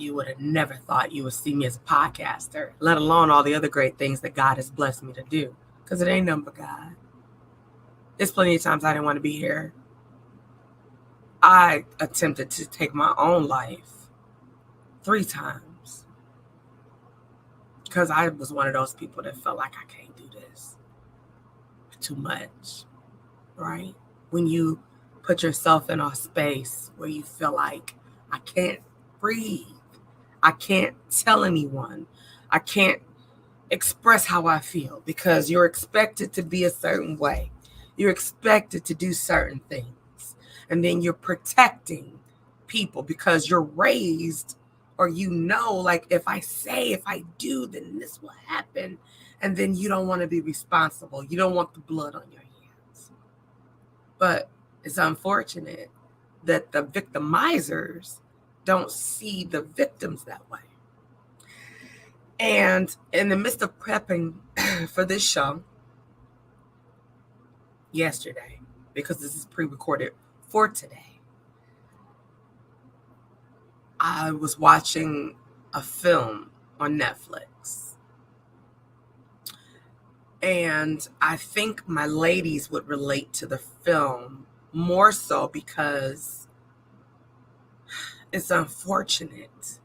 you would have never thought you would see me as a podcaster, let alone all the other great things that God has blessed me to do. Because it ain't nothing but God. There's plenty of times I didn't want to be here. I attempted to take my own life 3 times. Because I was one of those people that felt like I can't do this. Too much. Right? When you put yourself in a space where you feel like I can't breathe. I can't tell anyone. I can't express how I feel because you're expected to be a certain way. You're expected to do certain things. And then you're protecting people because you're raised or like if I do, then this will happen. And then you don't want to be responsible. You don't want the blood on your hands. But it's unfortunate that the victimizers don't see the victims that way. And in the midst of prepping for this show yesterday, because this is pre-recorded for today, I was watching a film on Netflix. And I think my ladies would relate to the film more so because it's unfortunate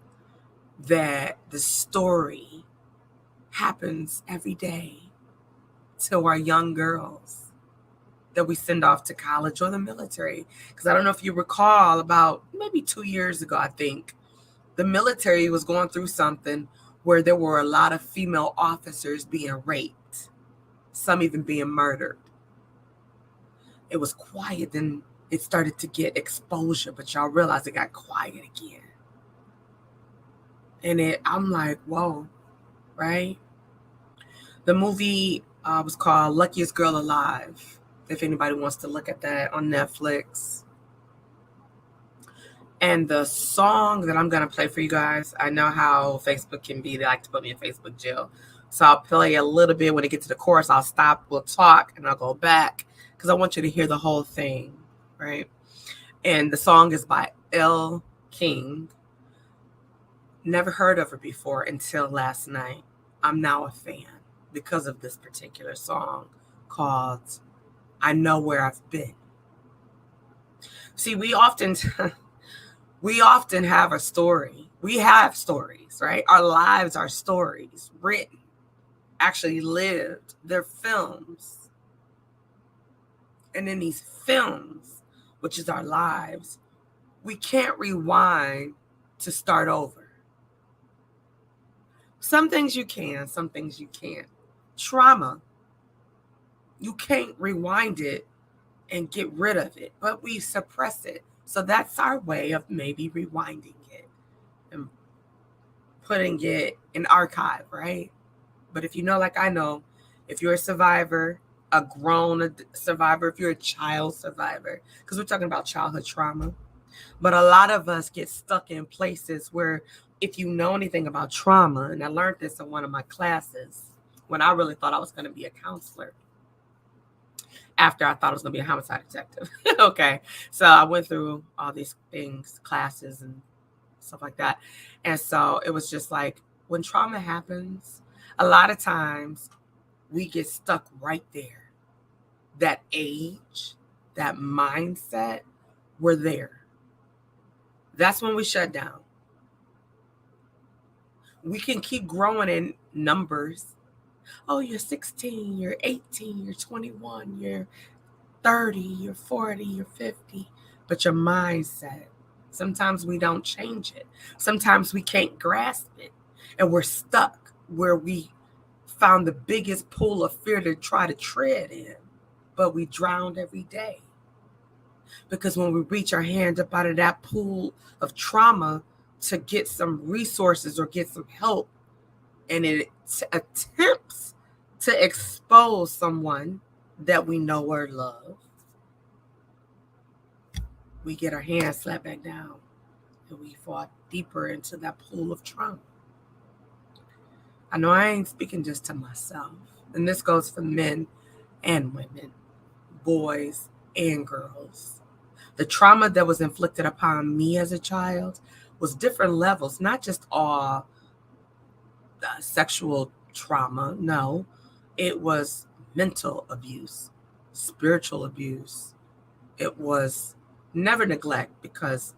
that the story happens every day to our young girls that we send off to college or the military. Because I don't know if you recall, about maybe 2 years ago, I think, the military was going through something where there were a lot of female officers being raped, some even being murdered. It was quiet, then it started to get exposure, but y'all realize it got quiet again. And I'm like, whoa, right? The movie was called Luckiest Girl Alive, if anybody wants to look at that on Netflix. And the song that I'm going to play for you guys, I know how Facebook can be. They like to put me in Facebook jail. So I'll play a little bit. When it gets to the chorus, I'll stop, we'll talk, and I'll go back because I want you to hear the whole thing, right? And the song is by Elle King. Never heard of her before until last night. I'm now a fan because of this particular song called I Know Where I've Been. See, we often have a story. We have stories, right? Our lives are stories, written, actually lived. They're films. And in these films, which is our lives, we can't rewind to start over. Some things you can, some things you can't. Trauma, you can't rewind it and get rid of it, but we suppress it. So that's our way of maybe rewinding it and putting it in archive, right? But if you know, like I know, if you're a survivor, a grown survivor, if you're a child survivor, because we're talking about childhood trauma, but a lot of us get stuck in places where if you know anything about trauma, and I learned this in one of my classes when I really thought I was going to be a counselor, after I thought I was going to be a homicide detective. Okay. So I went through all these things, classes and stuff like that. And so it was just like when trauma happens, a lot of times we get stuck right there. That age, that mindset, we're there. That's when we shut down. We can keep growing in numbers. Oh, you're 16, you're 18, you're 21, you're 30, you're 40, you're 50. But your mindset, sometimes we don't change it. Sometimes we can't grasp it. And we're stuck where we found the biggest pool of fear to try to tread in. But we drowned every day. Because when we reach our hand up out of that pool of trauma to get some resources or get some help, and it attempts to expose someone that we know or love, we get our hands slapped back down and we fall deeper into that pool of trauma. I know I ain't speaking just to myself, and this goes for men and women, boys and girls. The trauma that was inflicted upon me as a child was different levels, not just all sexual trauma. No, it was mental abuse, spiritual abuse. It was never neglect, because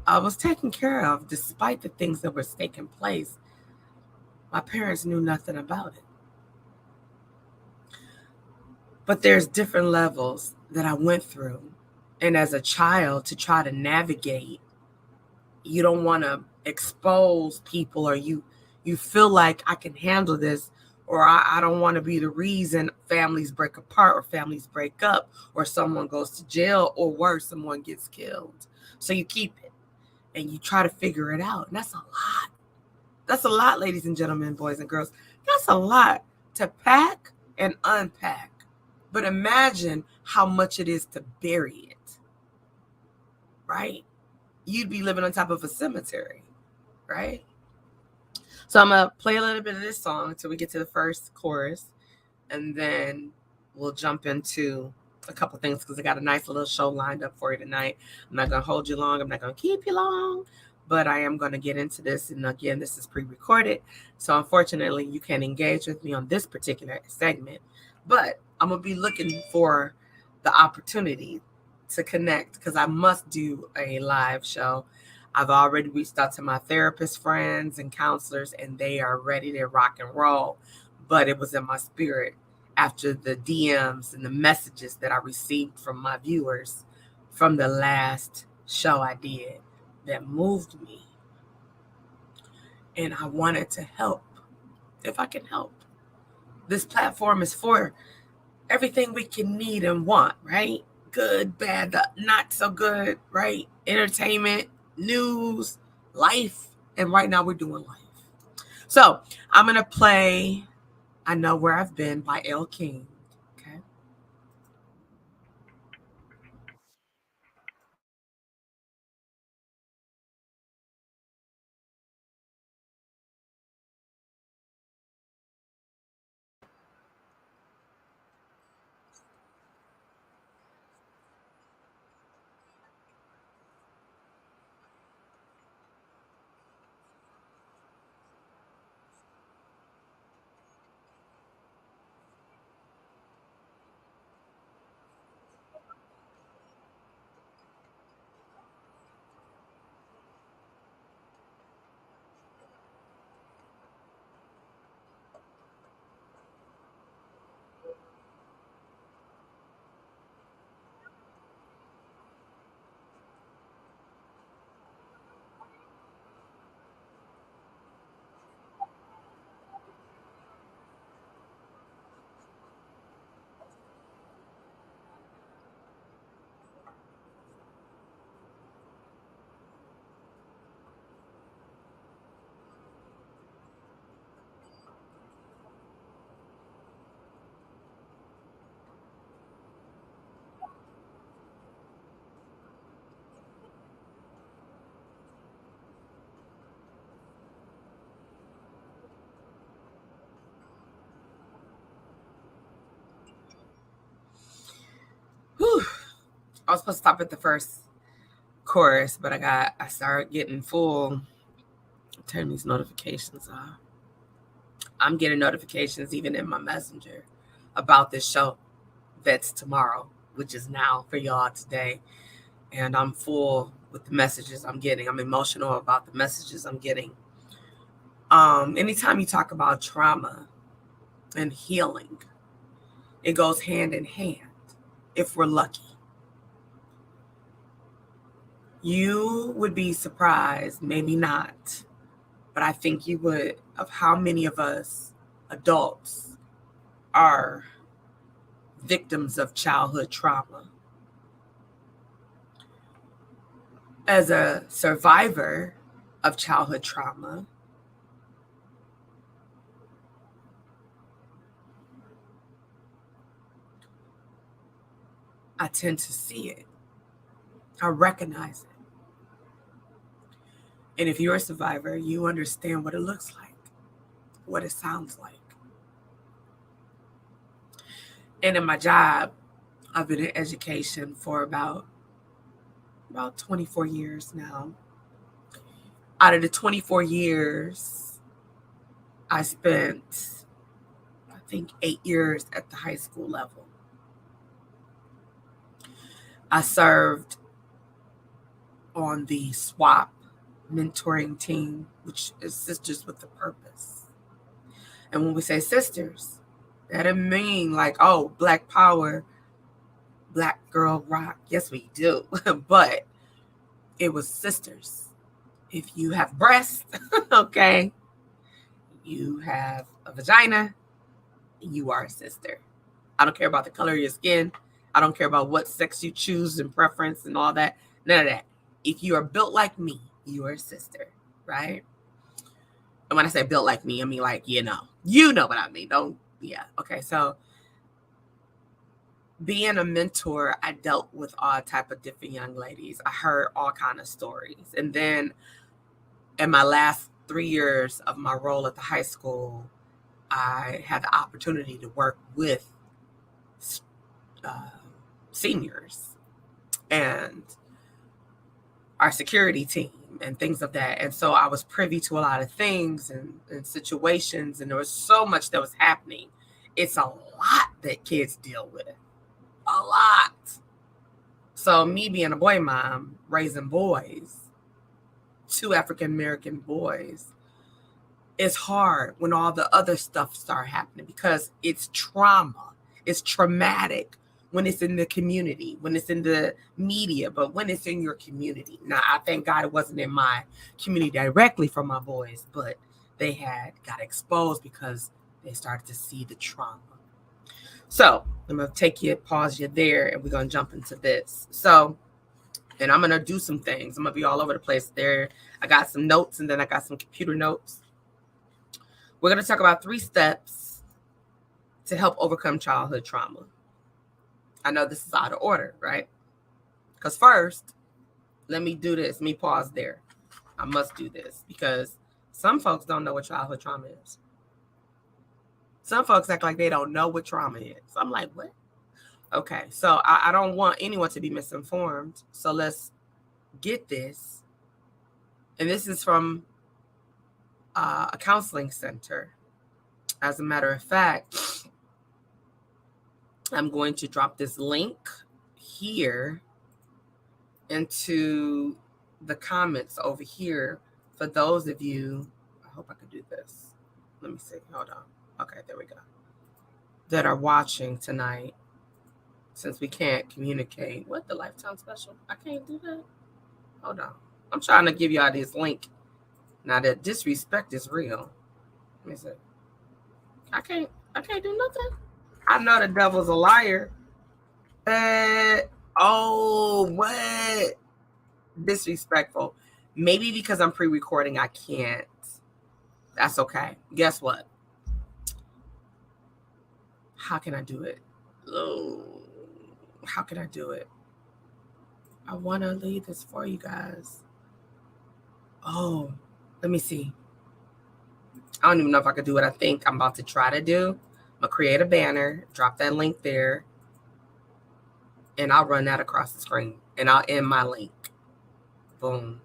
I was taken care of despite the things that were taking place. My parents knew nothing about it. But there's different levels that I went through. And as a child, to try to navigate, you don't want to expose people, or you feel like I can handle this, or I don't want to be the reason families break apart or families break up or someone goes to jail, or worse, someone gets killed. So you keep it and you try to figure it out. And that's a lot. That's a lot, ladies and gentlemen, boys and girls. That's a lot to pack and unpack. But imagine how much it is to bury it, right? You'd be living on top of a cemetery, right? So I'm going to play a little bit of this song until we get to the first chorus, and then we'll jump into a couple things, because I got a nice little show lined up for you tonight. I'm not going to hold you long. I'm not going to keep you long, but I am going to get into this. And again, this is pre-recorded, so unfortunately, you can't engage with me on this particular segment, but I'm going to be looking for the opportunity to connect, because I must do a live show. I've already reached out to my therapist friends and counselors, and they are ready to rock and roll. But it was in my spirit after the DMs and the messages that I received from my viewers from the last show I did that moved me. And I wanted to help, if I can help. This platform is for everything we can need and want, right? Good, bad, not so good, right? Entertainment, news, life. And right now we're doing life. So I'm going to play I Know Where I've Been by Elle King. Okay. Whew. I was supposed to stop at the first chorus, but I started getting full. Turn these notifications off. I'm getting notifications even in my messenger about this show that's tomorrow, which is now for y'all today. And I'm full with the messages I'm getting. I'm emotional about the messages I'm getting. Anytime you talk about trauma and healing, it goes hand in hand if we're lucky. You would be surprised, maybe not, but I think you would, of how many of us adults are victims of childhood trauma. As a survivor of childhood trauma, I tend to see it. I recognize it. And if you're a survivor, you understand what it looks like, what it sounds like. And in my job, I've been in education for about 24 years now. Out of the 24 years, I spent, I think, 8 years at the high school level. I served on the SWAP mentoring team, which is Sisters with a Purpose. And when we say sisters, that doesn't mean like, oh, Black power, Black girl rock. Yes, we do. But it was sisters. If you have breasts, okay, you have a vagina, you are a sister. I don't care about the color of your skin. I don't care about what sex you choose and preference and all that. None of that. If you are built like me, you are a sister, right? And when I say built like me, I mean like, you know what I mean. Don't, yeah. Okay, so being a mentor, I dealt with all type of different young ladies. I heard all kind of stories. And then in my last 3 years of my role at the high school, I had the opportunity to work with seniors and our security team and things of that. And so I was privy to a lot of things and situations, and there was so much that was happening. It's a lot that kids deal with. A lot. So me being a boy mom, raising boys, 2 African-American boys, it's hard when all the other stuff start happening because it's trauma. It's traumatic when it's in the community, when it's in the media, but when it's in your community. Now, I thank God it wasn't in my community directly for my boys, but they got exposed because they started to see the trauma. So I'm going to pause you there, and we're going to jump into this. So, and I'm going to do some things. I'm going to be all over the place there. I got some notes, and then I got some computer notes. We're going to talk about 3 steps to help overcome childhood trauma. I know this is out of order, right? Because first, let me do this. Let me pause there. I must do this because some folks don't know what childhood trauma is. Some folks act like they don't know what trauma is. I'm like, what? Okay, so I don't want anyone to be misinformed. So let's get this. And this is from a counseling center. As a matter of fact, I'm going to drop this link here into the comments over here for those of you. I hope I can do this. Let me see. Hold on. Okay, there we go. That are watching tonight. Since we can't communicate. What, the Lifetime special? I can't do that? Hold on. I'm trying to give y'all this link. Now that disrespect is real. Let me see. I can't do nothing. I know the devil's a liar. What? Disrespectful. Maybe because I'm pre-recording, I can't. That's okay. Guess what? How can I do it? Oh, how can I do it? I want to leave this for you guys. Oh, let me see. I don't even know if I could do what I think I'm about to try to do. I'm going to create a banner, drop that link there, and I'll run that across the screen, and I'll end my link. Boom.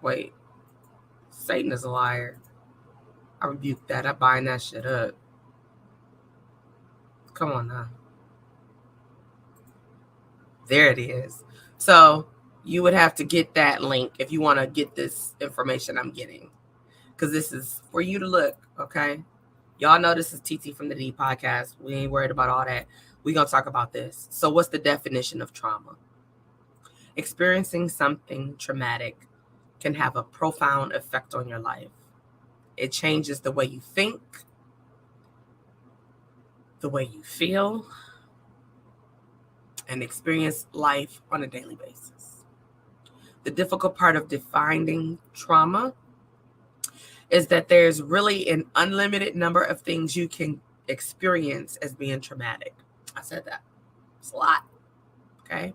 Wait. Satan is a liar. I rebuke that. I bind that shit up. Come on now. There it is. So you would have to get that link if you want to get this information I'm getting. Because this is for you to look, okay? Y'all know this is TT from the D podcast. We ain't worried about all that. We're going to talk about this. So what's the definition of trauma? Experiencing something traumatic can have a profound effect on your life. It changes the way you think, the way you feel, and experience life on a daily basis. The difficult part of defining trauma is that there's really an unlimited number of things you can experience as being traumatic. I said that. It's a lot. Okay?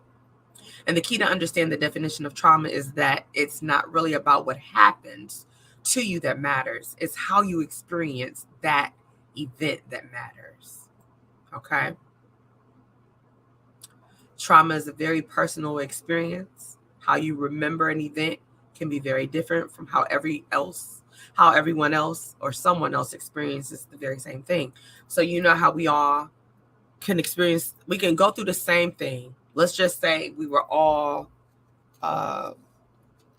And the key to understand the definition of trauma is that it's not really about what happens to you that matters. It's how you experience that event that matters. Okay? Trauma is a very personal experience. How you remember an event can be very different from how everyone else or someone else experiences the very same thing. So you know how we all can experience, we can go through the same thing. Let's just say we were all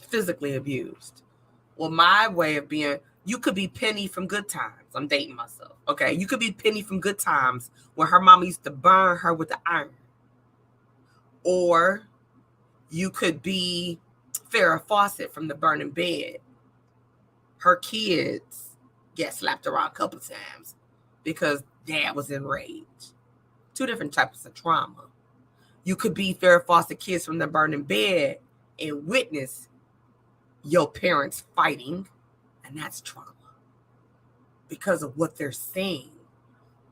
physically abused. Well, my way of being, you could be Penny from Good Times. I'm dating myself. Okay. You could be Penny from Good Times when her mama used to burn her with the iron. Or you could be Farrah Fawcett from The Burning Bed. Her kids get slapped around a couple times because dad was enraged. Two different types of trauma. You could be Farrah Fawcett kids from The Burning Bed and witness your parents fighting, and that's trauma. Because of what they're saying,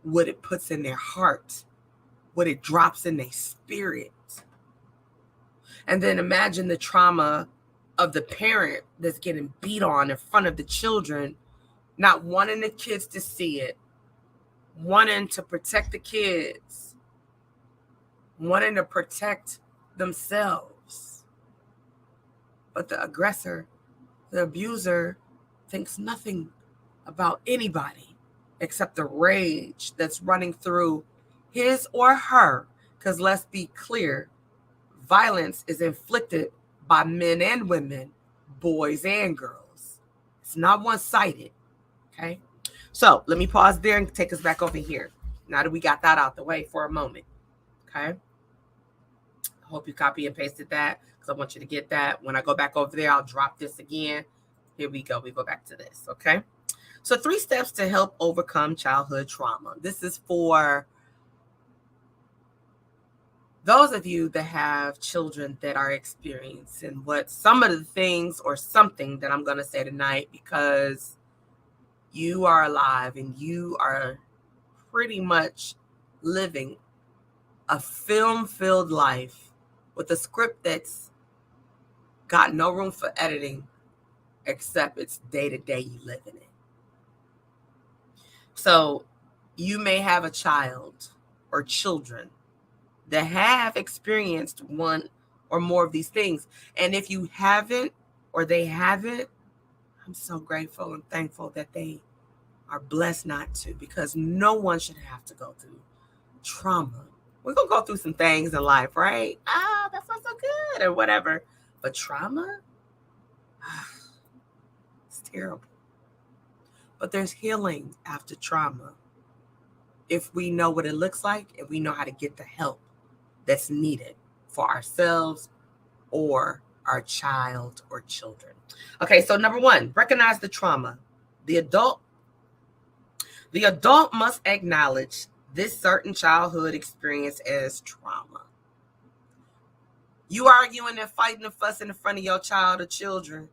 what it puts in their heart, what it drops in their spirit. And then imagine the trauma of the parent that's getting beat on in front of the children, not wanting the kids to see it, wanting to protect the kids, wanting to protect themselves. But the aggressor, the abuser, thinks nothing about anybody except the rage that's running through his or her. Because let's be clear, violence is inflicted by men and women, boys and girls. It's not one-sided, okay? So let me pause there and take us back over here. Now that we got that out the way for a moment, okay? I hope you copy and pasted that because I want you to get that. When I go back over there, I'll drop this again. Here we go. We go back to this, okay? So 3 steps to help overcome childhood trauma. This is for those of you that have children that are experiencing what some of the things or something that I'm going to say tonight, because you are alive and you are pretty much living a film-filled life with a script that's got no room for editing except it's day-to-day you live in it. So you may have a child or children that have experienced one or more of these things. And if you haven't or they haven't, I'm so grateful and thankful that they are blessed not to, because no one should have to go through trauma. We're going to go through some things in life, right? That's not so good or whatever. But trauma, it's terrible. But there's healing after trauma if we know what it looks like and we know how to get the help that's needed for ourselves or our child or children. Okay, so number 1, recognize the trauma. The adult must acknowledge this certain childhood experience as trauma. You arguing and fighting and fussing in front of your child or children,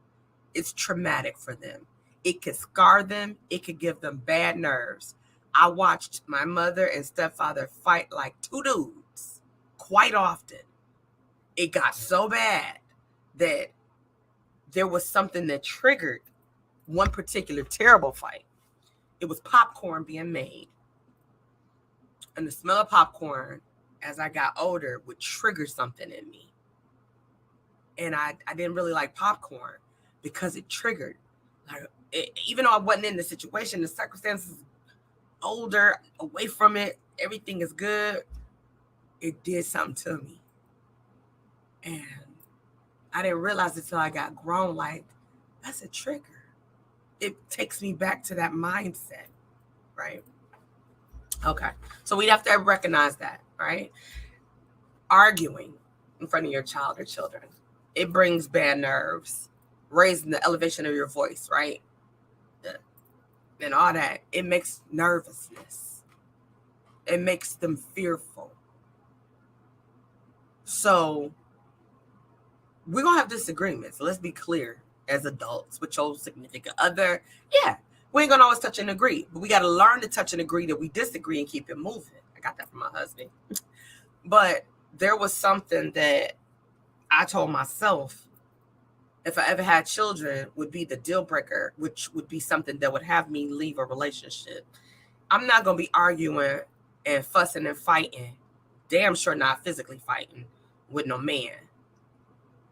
it's traumatic for them. It could scar them. It could give them bad nerves. I watched my mother and stepfather fight like 2 dudes quite often. It got so bad that there was something that triggered one particular terrible fight. It was popcorn being made. And the smell of popcorn as I got older would trigger something in me. And I didn't really like popcorn because it triggered. Even though I wasn't in the situation, the circumstances, older, away from it, everything is good, it did something to me. And I didn't realize it until I got grown, like, that's a trigger. It takes me back to that mindset, right? Okay, so we'd have to recognize that, right? Arguing in front of your child or children, it brings bad nerves, raising the elevation of your voice, right? And all that, it makes nervousness. It makes them fearful. So we're going to have disagreements. Let's be clear, as adults with your significant other. Yeah, we ain't going to always touch and agree, but we got to learn to touch and agree that we disagree and keep it moving. I got that from my husband. But there was something that I told myself, if I ever had children, would be the deal breaker, which would be something that would have me leave a relationship. I'm not going to be arguing and fussing and fighting, damn sure not physically fighting with no man,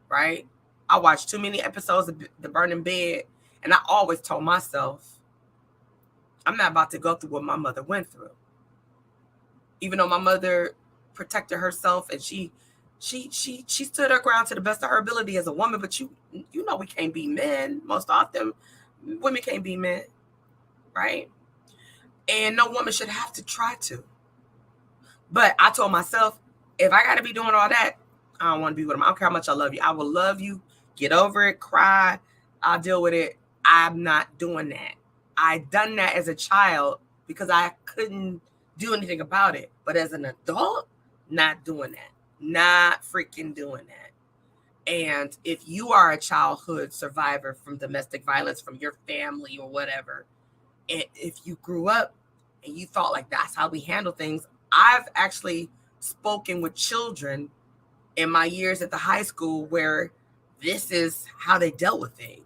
right? I watched too many episodes of The Burning Bed, and I always told myself, I'm not about to go through what my mother went through. Even though my mother protected herself and she stood her ground to the best of her ability as a woman, but you know we can't be men. Most often, women can't be men, right? And no woman should have to try to. But I told myself, if I got to be doing all that, I don't want to be with him. I don't care how much I love you. I will love you. Get over it. Cry. I'll deal with it. I'm not doing that. I done that as a child because I couldn't do anything about it. But as an adult, not doing that. Not freaking doing that. And if you are a childhood survivor from domestic violence from your family or whatever, and if you grew up and you thought like that's how we handle things, I've actually spoken with children in my years at the high school where this is how they dealt with things.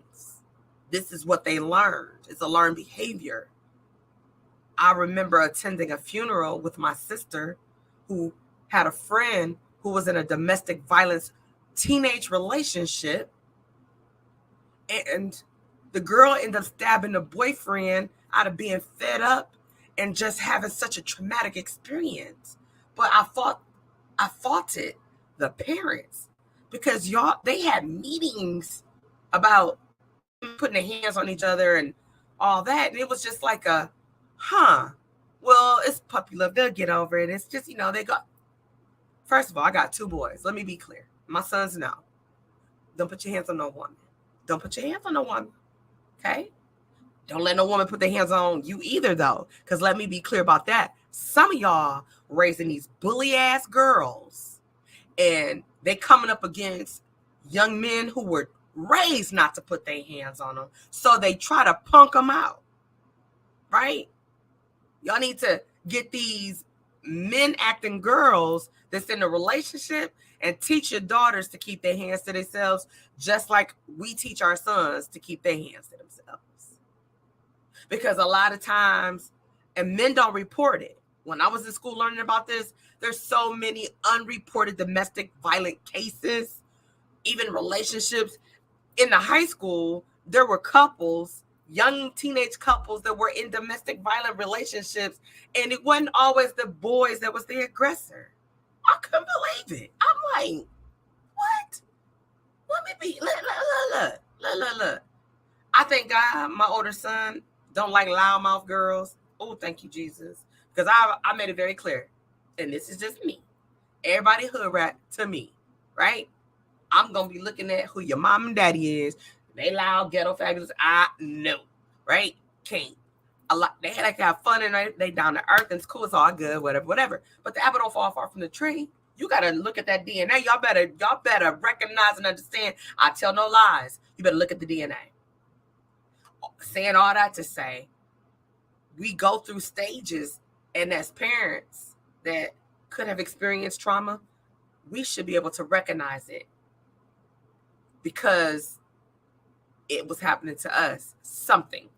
This is what they learned. It's a learned behavior. I remember attending a funeral with my sister who had a friend who was in a domestic violence teenage relationship. And the girl ended up stabbing the boyfriend out of being fed up and just having such a traumatic experience. But I faulted the parents because they had meetings about putting their hands on each other and all that. And it was just like well, it's puppy love. They'll get over it. It's just, they got, first of all, I got 2 boys. Let me be clear. My sons know. Don't put your hands on no woman. Don't put your hands on no woman. Okay? Don't let no woman put their hands on you either, though. Because let me be clear about that. Some of y'all raising these bully ass girls and they coming up against young men who were raised not to put their hands on them. So they try to punk them out. Right? Y'all need to get these men acting girls that's in a relationship and teach your daughters to keep their hands to themselves, just like we teach our sons to keep their hands to themselves. Because a lot of times, and men don't report it. When I was in school learning about this, there's so many unreported domestic violent cases, even relationships. In the high school, there were couples, young teenage couples that were in domestic violent relationships, and it wasn't always the boys that was the aggressor. I couldn't believe it. I'm like, what? Let me be, look. I thank God my older son don't like loudmouth girls. Oh, thank you, Jesus. Because I made it very clear, and this is just me. Everybody hood rat to me, right? I'm going to be looking at who your mom and daddy is. They loud, ghetto, fabulous. I know, right? Can't. A lot. They like to have fun and they down to earth and it's cool. It's all good, whatever. But the apple don't fall far from the tree. You got to look at that DNA. Y'all better recognize and understand. I tell no lies. You better look at the DNA. Saying all that to say, we go through stages, and as parents that could have experienced trauma, we should be able to recognize it because it was happening to us. Something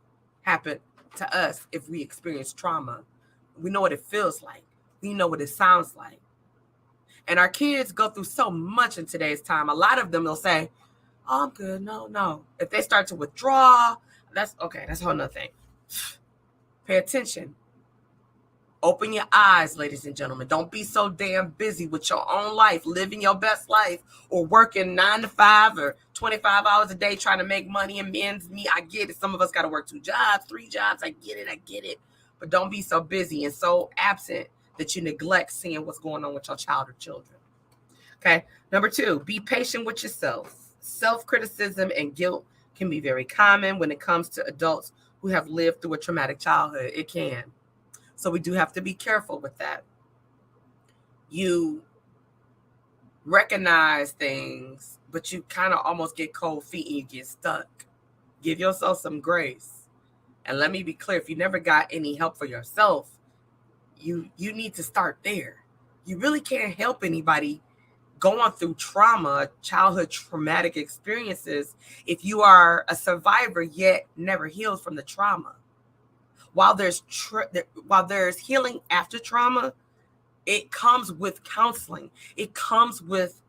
happened to us if we experience trauma. We know what it feels like. We know what it sounds like. And our kids go through so much in today's time. A lot of them will say, oh, I'm good. No. If they start to withdraw, that's okay. That's a whole nother thing. Pay attention. Open your eyes, ladies and gentlemen. Don't be so damn busy with your own life, living your best life, or working 9 to 5 or 25 hours a day trying to make money and ends meet. I get it. Some of us got to work 2 jobs, 3 jobs. I get it. But don't be so busy and so absent that you neglect seeing what's going on with your child or children. Okay. Number 2, be patient with yourself. Self-criticism and guilt can be very common when it comes to adults who have lived through a traumatic childhood. It can. So we do have to be careful with that. You recognize things, but you kind of almost get cold feet and you get stuck. Give yourself some grace. And let me be clear, if you never got any help for yourself, you need to start there. You really can't help anybody going through trauma, childhood traumatic experiences, if you are a survivor yet never healed from the trauma. While there's healing after trauma, it comes with counseling. It comes with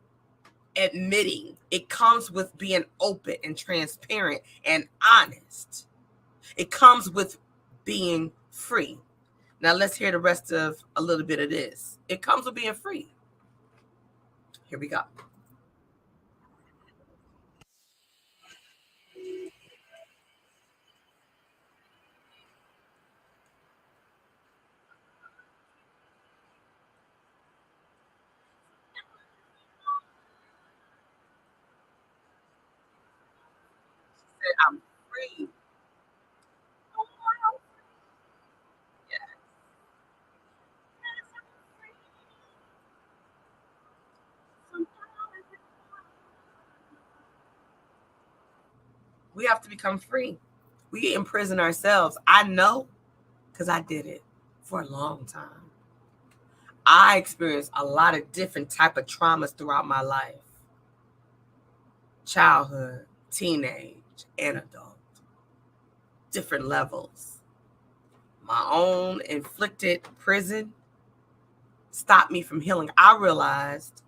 admitting. It comes with being open and transparent and honest. It comes with being free. Now let's hear the rest of a little bit of this. It comes with being free. Here we go. I'm free. We have to become free. We imprison ourselves. I know because I did it for a long time. I experienced a lot of different type of traumas throughout my life. Childhood, teenage, and adult. Different levels. My own inflicted prison stopped me from healing. I realized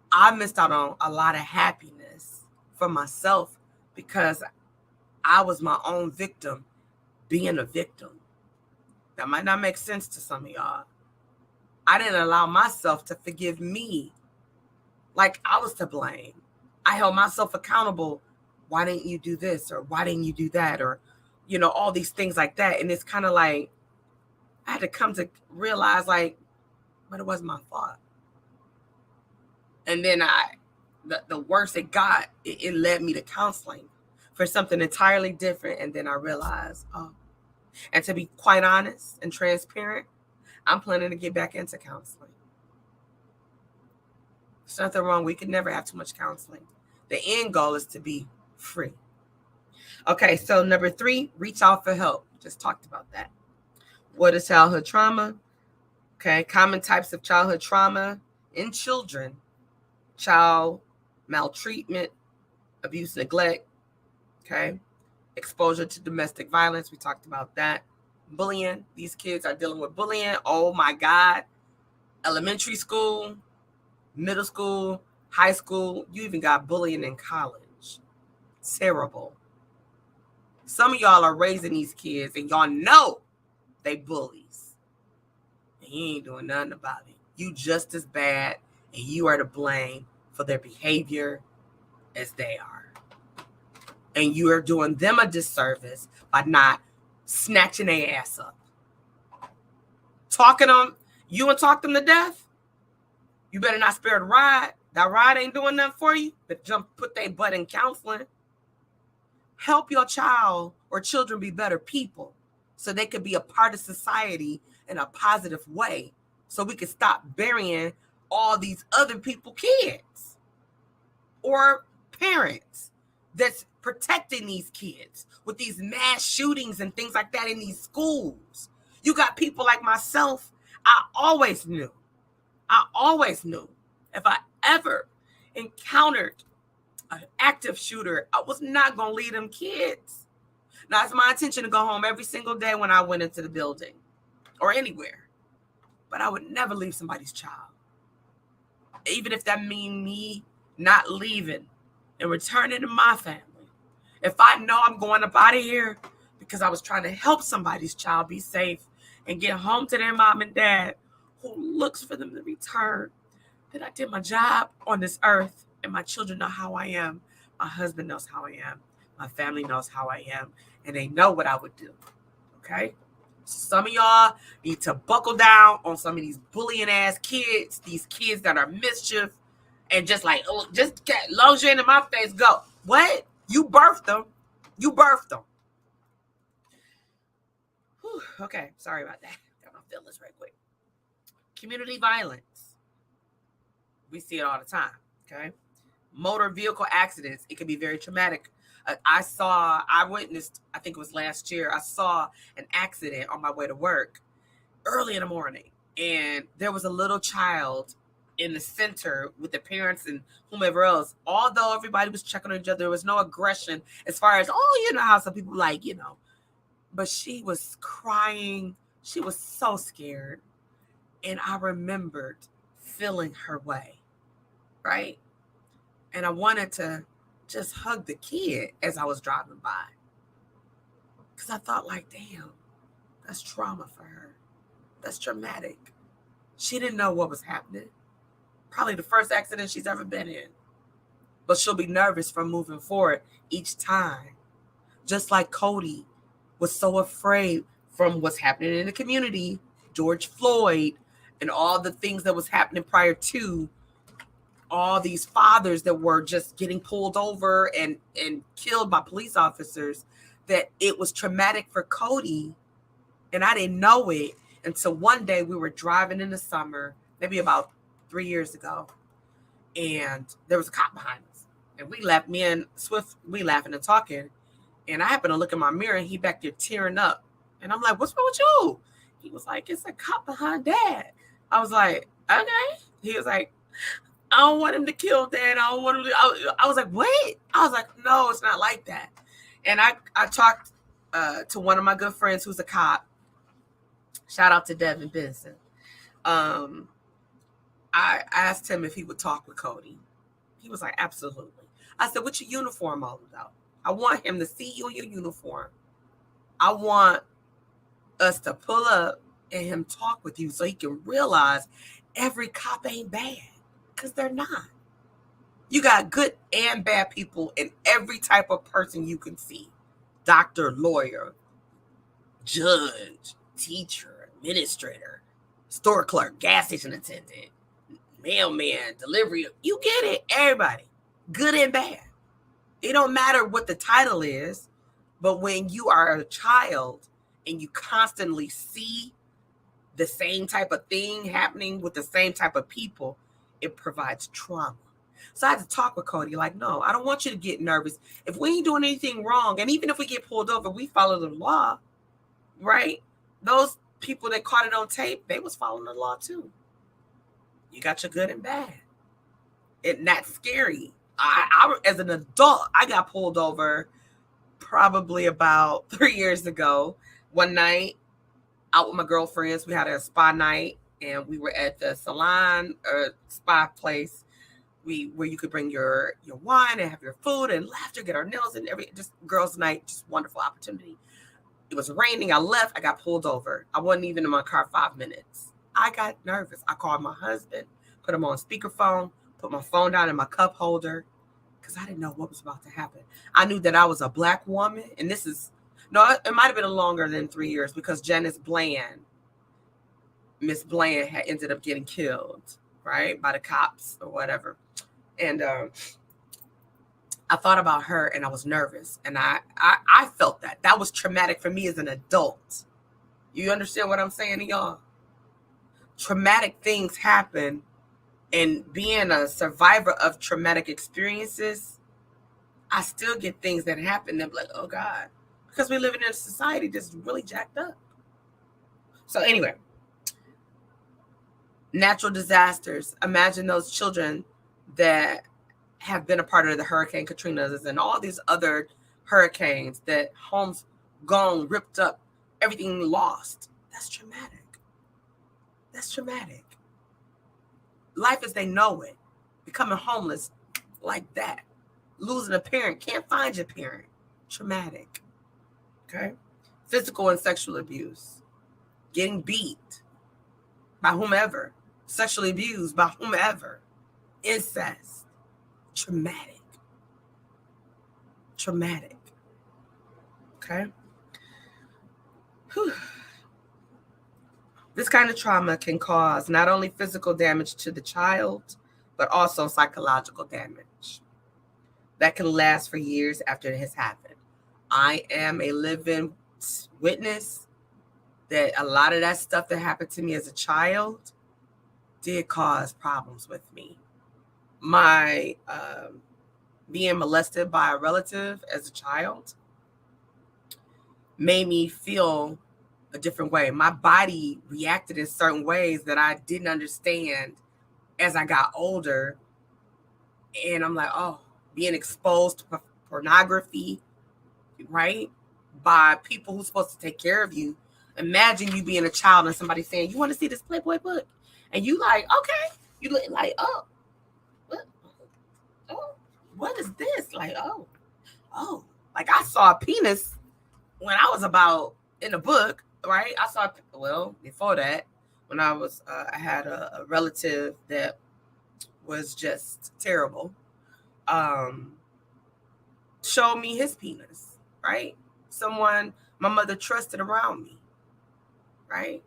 I missed out on a lot of happiness for myself because I was my own victim being a victim. That might not make sense to some of y'all. I didn't allow myself to forgive me like I was to blame. I held myself accountable. Why didn't you do this? Or why didn't you do that? Or, all these things like that. And it's kind of like, I had to come to realize like, but it wasn't my fault. And then the worse it got, it led me to counseling for something entirely different. And then I realized, and to be quite honest and transparent, I'm planning to get back into counseling. There's nothing wrong. We can never have too much counseling. The end goal is to be free. Okay, so number 3, reach out for help. Just talked about that. What is childhood trauma? Okay, common types of childhood trauma in children: child maltreatment, abuse, neglect. Okay, exposure to domestic violence. We talked about that. Bullying. These kids are dealing with bullying. Oh my God. Elementary school, middle school, high school. You even got bullying in college. It's terrible. Some of y'all are raising these kids and y'all know they bullies. And you ain't doing nothing about it. You just as bad and you are to blame for their behavior as they are. And you are doing them a disservice by not snatching their ass up. Talking them, you and talk them to death. You better not spare the ride. That ride ain't doing nothing for you. But put their butt in counseling. Help your child or children be better people so they could be a part of society in a positive way. So we can stop burying all these other people, kids or parents that's protecting these kids with these mass shootings and things like that in these schools. You got people like myself. I always knew if I ever encountered an active shooter, I was not going to leave them kids. Now, it's my intention to go home every single day when I went into the building or anywhere. But I would never leave somebody's child. Even if that means me not leaving and returning to my family. If I know I'm going up out of here because I was trying to help somebody's child be safe and get home to their mom and dad who looks for them to return, then I did my job on this earth. And my children know how I am. My husband knows how I am. My family knows how I am. And they know what I would do. Okay? Some of y'all need to buckle down on some of these bullying ass kids, these kids that are mischief, and just like, oh, just get lunge in my face, go. What? You birthed them. You birthed them. Whew, okay, sorry about that. Got my feelings right quick. Community violence. We see it all the time. Okay? Motor vehicle accidents. It can be very traumatic. I witnessed, I think it was last year, I saw an accident on my way to work early in the morning. And there was a little child in the center with the parents and whomever else. Although everybody was checking on each other, there was no aggression as far as, how some people like, But she was crying. She was so scared. And I remembered feeling her way, right? And I wanted to just hug the kid as I was driving by. Because I thought, like, damn, that's trauma for her. That's traumatic. She didn't know what was happening. Probably the first accident she's ever been in. But she'll be nervous from moving forward each time. Just like Cody was so afraid from what's happening in the community, George Floyd, and all the things that was happening prior to, all these fathers that were just getting pulled over and killed by police officers, that it was traumatic for Cody. And I didn't know it until one day we were driving in the summer, maybe about 3 years ago, and there was a cop behind us. And we left, me and Swift, we laughing and talking. And I happened to look in my mirror and he back there tearing up. And I'm like, what's wrong with you? He was like, it's a cop behind Dad. I was like, okay. He was like, I don't want him to kill Dad. I don't want him to. I was like, what? I was like, no, it's not like that. And I talked to one of my good friends who's a cop. Shout out to Devin Benson. I asked him if he would talk with Cody. He was like, absolutely. I said, what's your uniform all about? I want him to see you in your uniform. I want us to pull up and him talk with you so he can realize every cop ain't bad, because they're not. You got good and bad people in every type of person you can see. Doctor, lawyer, judge, teacher, administrator, store clerk, gas station attendant, mailman, delivery. You get it, everybody. Good and bad. It don't matter what the title is, but when you are a child and you constantly see the same type of thing happening with the same type of people, it provides trauma. So I had to talk with Cody, like, no, I don't want you to get nervous. If we ain't doing anything wrong, and even if we get pulled over, we follow the law, right? Those people that caught it on tape, they was following the law too. You got your good and bad. And that's scary. I as an adult, I got pulled over probably about 3 years ago. One night, out with my girlfriends, we had a spa night, and we were at the salon or spa place where you could bring your wine and have your food and laughter, get our nails and just girls' night, just wonderful opportunity. It was raining. I left. I got pulled over. I wasn't even in my car 5 minutes. I got nervous. I called my husband, put him on speakerphone, put my phone down in my cup holder, because I didn't know what was about to happen. I knew that I was a Black woman, and it might have been longer than 3 years, because Janice Bland, Miss Bland, had ended up getting killed, right, by the cops or whatever. And I thought about her, and I was nervous, and I felt that. That was traumatic for me as an adult. You understand what I'm saying to y'all? Traumatic things happen, and being a survivor of traumatic experiences, I still get things that happen that I'm like, oh God, because we live in a society that's really jacked up. So anyway, natural disasters. Imagine those children that have been a part of the Hurricane Katrina's and all these other hurricanes, that homes gone, ripped up, everything lost. That's traumatic. That's traumatic. Life as they know it. Becoming homeless like that. Losing a parent. Can't find your parent. Traumatic. Okay? Physical and sexual abuse. Getting beat by whomever. Sexually abused by whomever. Incest. Traumatic. Traumatic. Okay? Whew. This kind of trauma can cause not only physical damage to the child, but also psychological damage that can last for years after it has happened. I am a living witness that a lot of that stuff that happened to me as a child did cause problems with me. My being molested by a relative as a child made me feel a different way. My body reacted in certain ways that I didn't understand as I got older. And I'm like, oh, being exposed to pornography, right? By people who's supposed to take care of you. Imagine you being a child and somebody saying, you want to see this Playboy book? And you like, okay. You look like, oh, what? Oh, what is this? Like, oh, like I saw a penis when I was about in the book, right? I saw, well, before that, when I was, I had a relative that was just terrible. Showed me his penis, right? Someone my mother trusted around me, right?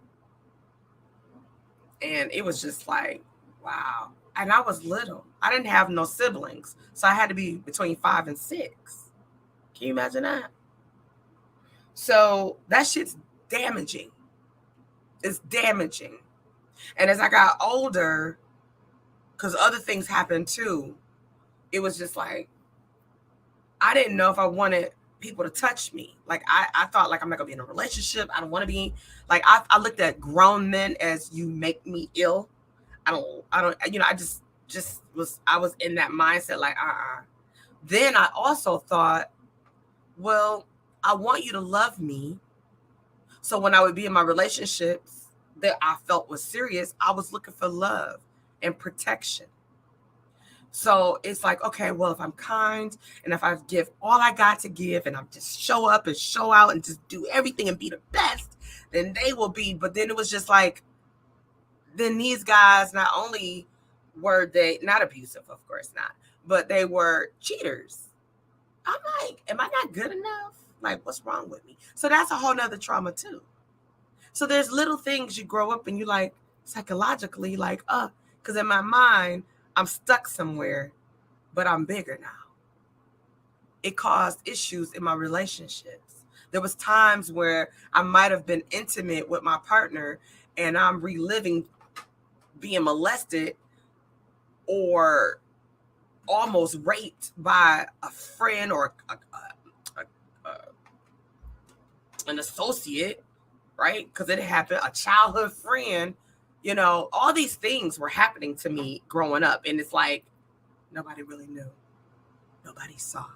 And it was just like, wow. And I was little. I didn't have no siblings. So I had to be between 5 and 6. Can you imagine that? So that shit's damaging. It's damaging. And as I got older, because other things happened too, it was just like, I didn't know if I wanted people to touch me. Like I thought, like, I'm not gonna be in a relationship. I don't want to be. Like I looked at grown men as you make me ill. I don't, I was in that mindset, like, Then I also thought, well, I want you to love me. So when I would be in my relationships that I felt was serious, I was looking for love and protection. So it's like, okay, well, if I'm kind and if I give all I got to give and I just show up and show out and just do everything and be the best, then they will be. But then it was just like, then these guys, not only were they not abusive, of course not, but they were cheaters. I'm like, am I not good enough? Like, what's wrong with me? So that's a whole nother trauma too. So there's little things you grow up and you like psychologically like, because in my mind, I'm stuck somewhere, but I'm bigger now. It caused issues in my relationships. There was times where I might have been intimate with my partner and I'm reliving being molested or almost raped by a friend or an associate, right? Because it happened, a childhood friend. All these things were happening to me growing up. And it's like, nobody really knew. Nobody saw.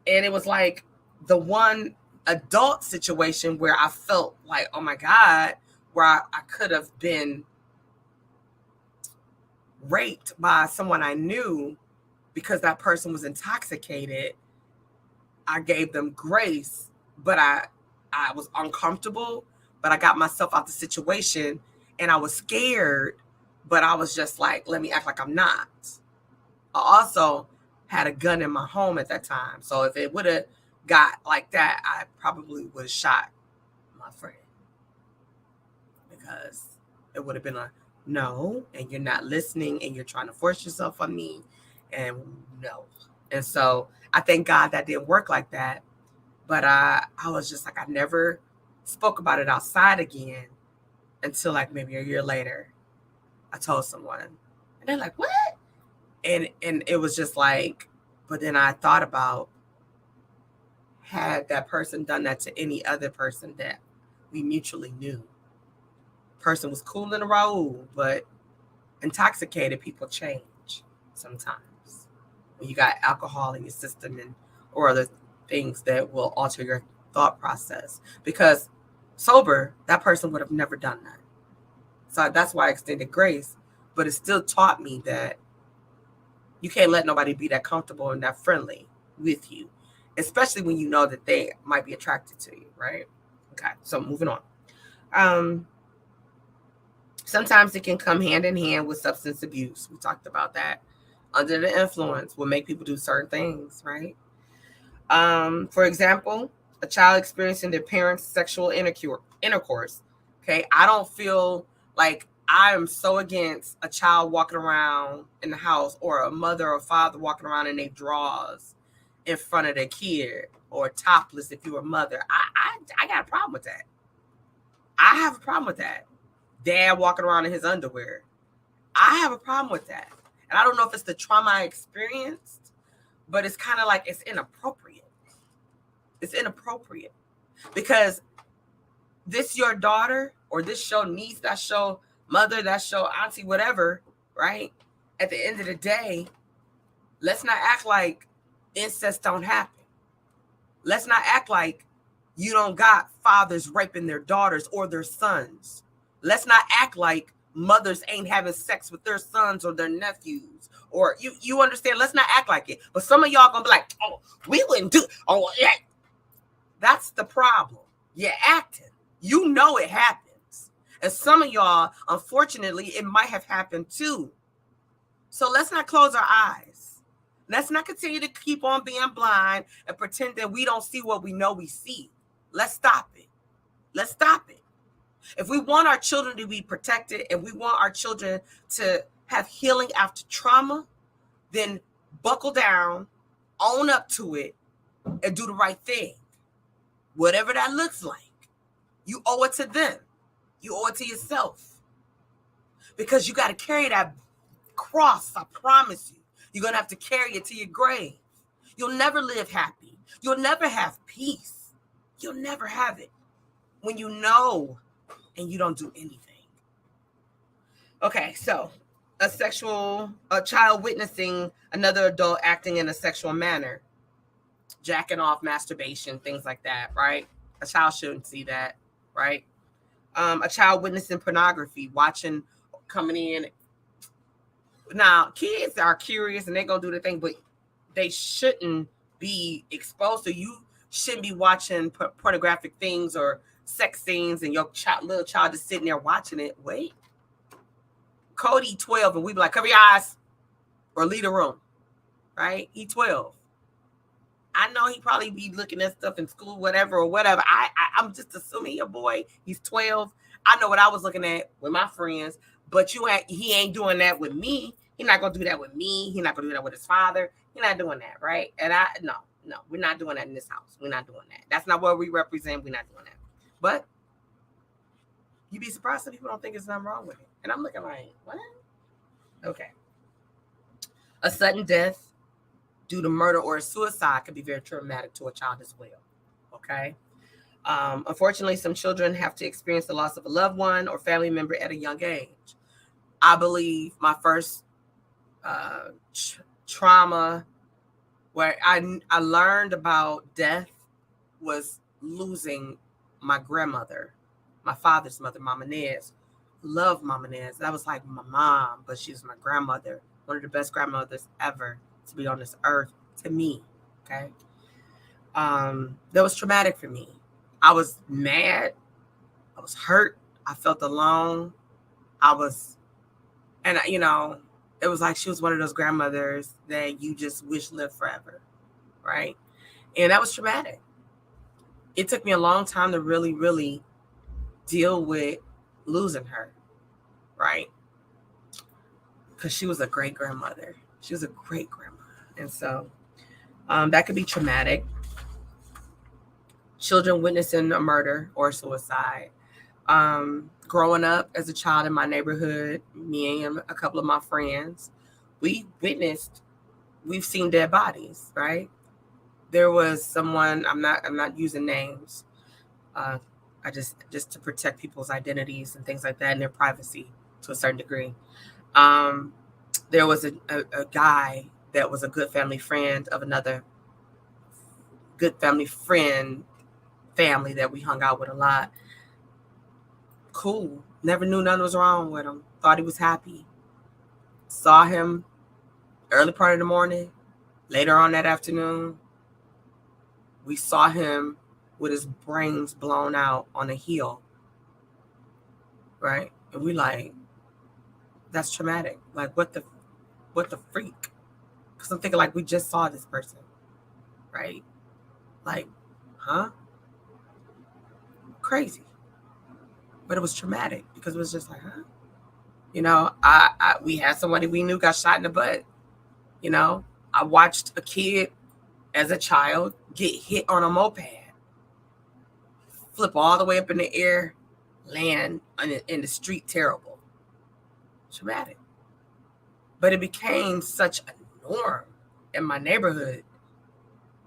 And it was like the one adult situation where I felt like, oh my God, where I could have been raped by someone I knew because that person was intoxicated. I gave them grace, but I was uncomfortable. But I got myself out the situation and I was scared, but I was just like, let me act like I'm not. I also had a gun in my home at that time. So if it would have got like that, I probably would have shot my friend because it would have been a no, and you're not listening and you're trying to force yourself on me and no. And so I thank God that didn't work like that. But I was just like, I never spoke about it outside again until like maybe a year later. I told someone and they're like, what? And it was just like, but then I thought about, had that person done that to any other person that we mutually knew? Person was cool in a Raul, but intoxicated people change sometimes. When you got alcohol in your system or other things that will alter your thought process. Because sober, that person would have never done that. So that's why I extended grace. But it still taught me that you can't let nobody be that comfortable and that friendly with you, especially when you know that they might be attracted to you, right? Okay, so moving on. Sometimes it can come hand in hand with substance abuse. We talked about that. Under the influence will make people do certain things, right? For example, a child experiencing their parents' sexual intercourse. Okay, I don't feel like I am so against a child walking around in the house or a mother or father walking around in their drawers in front of their kid or topless if you're a mother. I got a problem with that. I have a problem with that. Dad walking around in his underwear. I have a problem with that. And I don't know if it's the trauma I experienced, but it's kind of like it's inappropriate. It's inappropriate because this your daughter or this your niece, that's your mother, that's your auntie, whatever, right? At the end of the day, let's not act like incest don't happen. Let's not act like you don't got fathers raping their daughters or their sons. Let's not act like mothers ain't having sex with their sons or their nephews, or you understand. Let's not act like it. But some of y'all gonna be like, oh, we wouldn't do. Oh, yeah. That's the problem. You're acting. You know it happens, and some of y'all, unfortunately, it might have happened too. So let's not close our eyes. Let's not continue to keep on being blind and pretend that we don't see what we know we see. Let's stop it. Let's stop it. If we want our children to be protected and we want our children to have healing after trauma, then buckle down, own up to it, and do the right thing. Whatever that looks like, you owe it to them. You owe it to yourself. Because you got to carry that cross, I promise you. You're going to have to carry it to your grave. You'll never live happy. You'll never have peace. You'll never have it when you know and you don't do anything. Okay, so a child witnessing another adult acting in a sexual manner, jacking off, masturbation, things like that, right? A child shouldn't see that, right? A child witnessing pornography, coming in. Now, kids are curious and they're going to do the thing, but they shouldn't be exposed to. You shouldn't be watching pornographic things or sex scenes and your little child is sitting there watching it. Wait. Cody 12 and we be like, cover your eyes or leave the room, right? He 12. I know he probably be looking at stuff in school, whatever. I'm just assuming your boy, he's 12. I know what I was looking at with my friends, but he ain't doing that with me. He's not going to do that with me. He's not going to do that with his father. He's not doing that, right? And no, we're not doing that in this house. We're not doing that. That's not what we represent. We're not doing that. But you'd be surprised if people don't think there's nothing wrong with it. And I'm looking like, what? Okay. A sudden death due to murder or suicide can be very traumatic to a child as well. Okay. Unfortunately, some children have to experience the loss of a loved one or family member at a young age. I believe my first trauma where I learned about death was losing my grandmother, my father's mother, Mama Nez. Loved Mama Nez. That was like my mom, but she was my grandmother, one of the best grandmothers ever to be on this earth to me. Okay. That was traumatic for me. I was mad. I was hurt. I felt alone. It was like she was one of those grandmothers that you just wish lived forever. Right. And that was traumatic. It took me a long time to really, really deal with losing her. Right. Because she was a great grandmother. She was a great grandmother. And so that could be traumatic. Children witnessing a murder or suicide. Growing up as a child in my neighborhood, me and a couple of my friends, we've seen dead bodies, right? There was someone, I'm not using names. I just to protect people's identities and things like that and their privacy to a certain degree. There was a guy that was a good family friend of another good family that we hung out with a lot. Cool. Never knew nothing was wrong with him. Thought he was happy. Saw him early part of the morning. Later on that afternoon, we saw him with his brains blown out on a hill. Right? And we like, that's traumatic. Like, what the freak? Because I'm thinking like we just saw this person. Right? Like, huh? Crazy. But it was traumatic because it was just like, huh? We had somebody we knew got shot in the butt. I watched a kid as a child get hit on a moped, flip all the way up in the air, land in the street, terrible. Traumatic. But it became such a norm in my neighborhood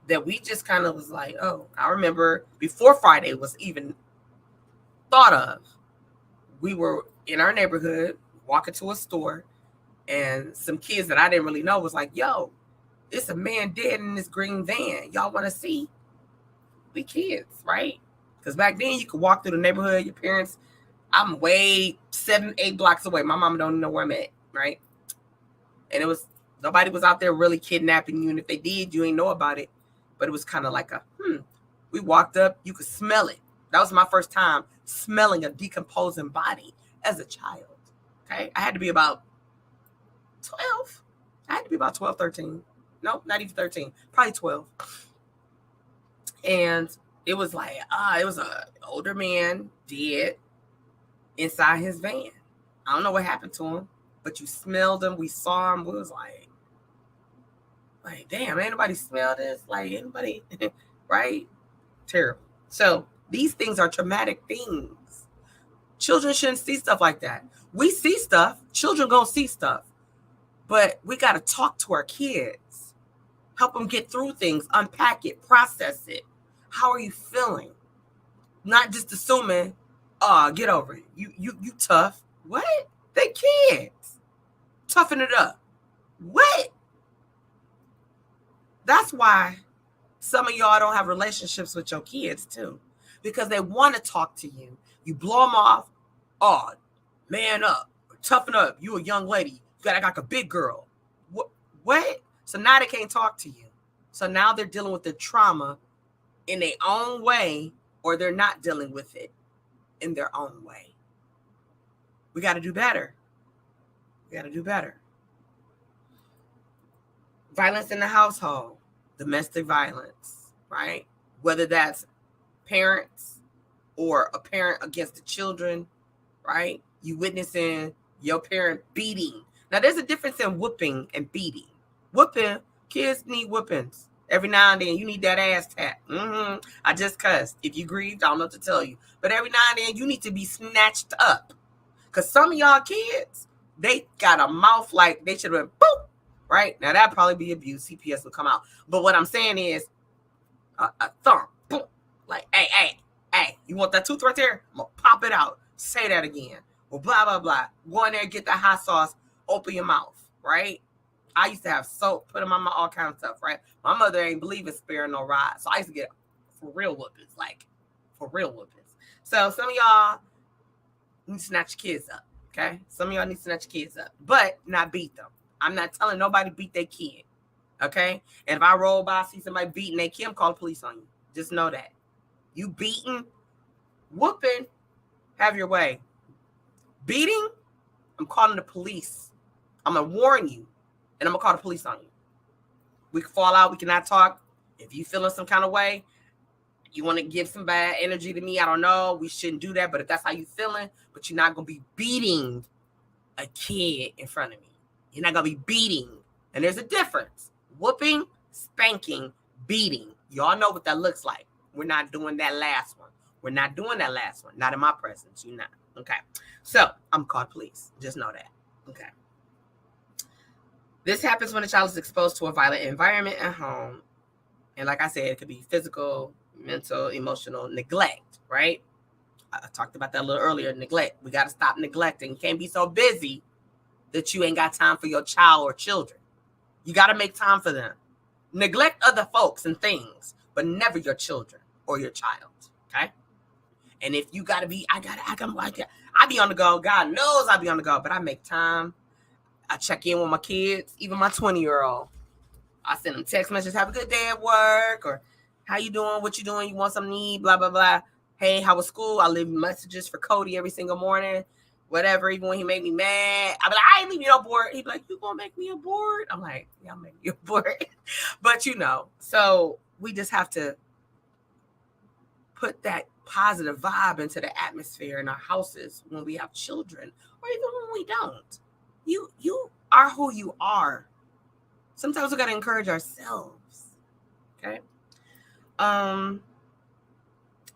that we just kind of was like, oh, I remember before Friday was even thought of, we were in our neighborhood walking to a store and some kids that I didn't really know was like, yo, it's a man dead in this green van. Y'all want to see? We kids, right? Because back then you could walk through the neighborhood, your parents I'm way 7-8 blocks away. My mama don't know where I'm at, right? And it was, nobody was out there really kidnapping you. And if they did, you ain't know about it. But it was kind of like we walked up, you could smell it. That was my first time smelling a decomposing body as a child. Okay. I had to be about 12. I had to be about 12, 13. No, not even 13. Probably 12. And it was like, it was an older man dead inside his van. I don't know what happened to him, but you smelled him. We saw him. We was like, damn, ain't nobody smell this? Like, anybody, right? Terrible. So these things are traumatic things. Children shouldn't see stuff like that. We see stuff. Children gonna see stuff. But we got to talk to our kids. Help them get through things, unpack it, process it. How are you feeling? Not just assuming, get over it. You tough. What? They kids. Toughen it up. What? That's why some of y'all don't have relationships with your kids too. Because they want to talk to you. You blow them off. Oh, man up. Toughen up. You a young lady. You got to act like a big girl. What? So now they can't talk to you. So now they're dealing with the trauma in their own way, or they're not dealing with it in their own way. We got to do better. We got to do better. Violence in the household, domestic violence, right? Whether that's parents or a parent against the children, right? You witnessing your parent beating. Now, there's a difference in whooping and beating. Whooping, kids need whoopings. Every now and then, you need that ass tap. I just cussed. If you grieved, I don't know what to tell you. But every now and then, you need to be snatched up. Because some of y'all kids, they got a mouth like they should have been, boop, right? Now, that'd probably be abuse. CPS will come out. But what I'm saying is a thump, boom. Like, hey, you want that tooth right there? I'm going to pop it out. Say that again. Well, blah, blah, blah. Go in there, get that hot sauce, open your mouth, right? I used to have soap, put them on my all kinds of stuff, right? My mother ain't believe in sparing no rod. So I used to get for real whoopings, like for real whoopings. So some of y'all need to snatch your kids up, okay? Some of y'all need to snatch your kids up, but not beat them. I'm not telling nobody beat their kid, okay? And if I roll by, see somebody beating their kid, I'm calling the police on you. Just know that. You beating, whooping, have your way. Beating, I'm calling the police. I'm going to warn you. And I'm going to call the police on you. We can fall out. We cannot talk. If you feeling some kind of way, you want to give some bad energy to me, I don't know. We shouldn't do that. But if that's how you feeling, but you're not going to be beating a kid in front of me. You're not going to be beating. And there's a difference. Whooping, spanking, beating. Y'all know what that looks like. We're not doing that last one. We're not doing that last one. Not in my presence. You're not. Okay. So I'm called police. Just know that. Okay. This happens when a child is exposed to a violent environment at home. And like I said, it could be physical, mental, emotional neglect, right? I talked about that a little earlier, neglect. We got to stop neglecting. You can't be so busy that you ain't got time for your child or children. You got to make time for them. Neglect other folks and things, but never your children or your child, okay? And if you got to be, I be on the go. God knows I be on the go, but I make time. I check in with my kids, even my 20-year-old. I send them text messages, have a good day at work, or how you doing, what you doing, you want something to eat, blah, blah, blah. Hey, how was school? I leave messages for Cody every single morning, whatever, even when he made me mad. I be like, I ain't leaving you on board. He be like, you gonna make me a board? I'm like, yeah, I'm making you a board. But so we just have to put that positive vibe into the atmosphere in our houses when we have children, or even when we don't. You are who you are. Sometimes we got to encourage ourselves. Okay.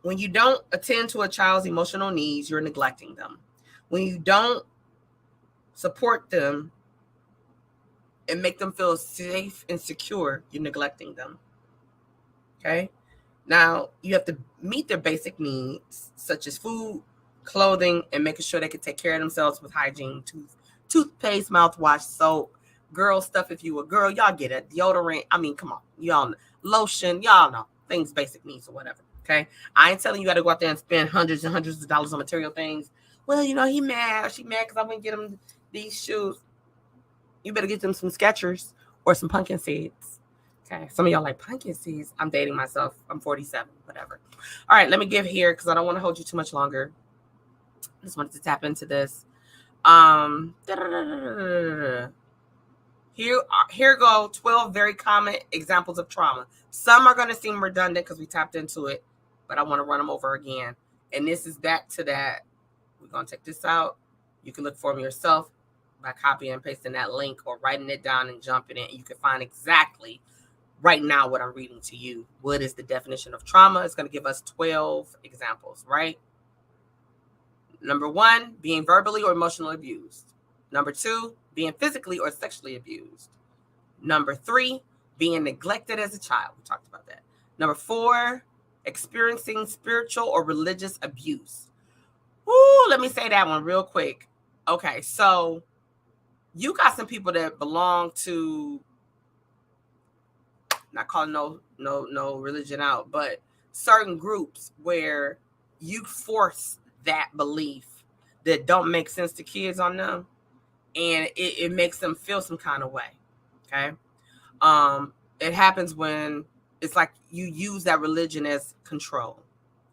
When you don't attend to a child's emotional needs, you're neglecting them. When you don't support them and make them feel safe and secure, you're neglecting them. Okay. Now you have to meet their basic needs, such as food, clothing, and making sure they can take care of themselves with hygiene, toothpaste, mouthwash, soap, girl stuff. If you a girl, y'all get it. Deodorant. I mean, come on. Y'all know. Lotion. Y'all know. Things, basic needs or whatever. Okay. I ain't telling you got to go out there and spend hundreds and hundreds of dollars on material things. well, he mad. She mad because I wouldn't get him these shoes. You better get them some Skechers or some pumpkin seeds. Okay. Some of y'all like pumpkin seeds. I'm dating myself. I'm 47, whatever. All right. Let me give here because I don't want to hold you too much longer. Just wanted to tap into this. Here go 12 very common examples of trauma. Some are going to seem redundant because we tapped into it, but I want to run them over again. And this is back to that. We're going to take this out. You can look for them yourself by copying and pasting that link or writing it down and jumping in. You can find exactly right now what I'm reading to you. What is the definition of trauma? It's going to give us 12 examples, right? Number 1, being verbally or emotionally abused. Number 2, being physically or sexually abused. Number 3, being neglected as a child. We talked about that. Number 4, experiencing spiritual or religious abuse. Ooh, let me say that one real quick. Okay, so you got some people that belong to, not calling no religion out, but certain groups where you force that belief that don't make sense to kids on them, and it makes them feel some kind of way. Okay. It happens when it's like you use that religion as control,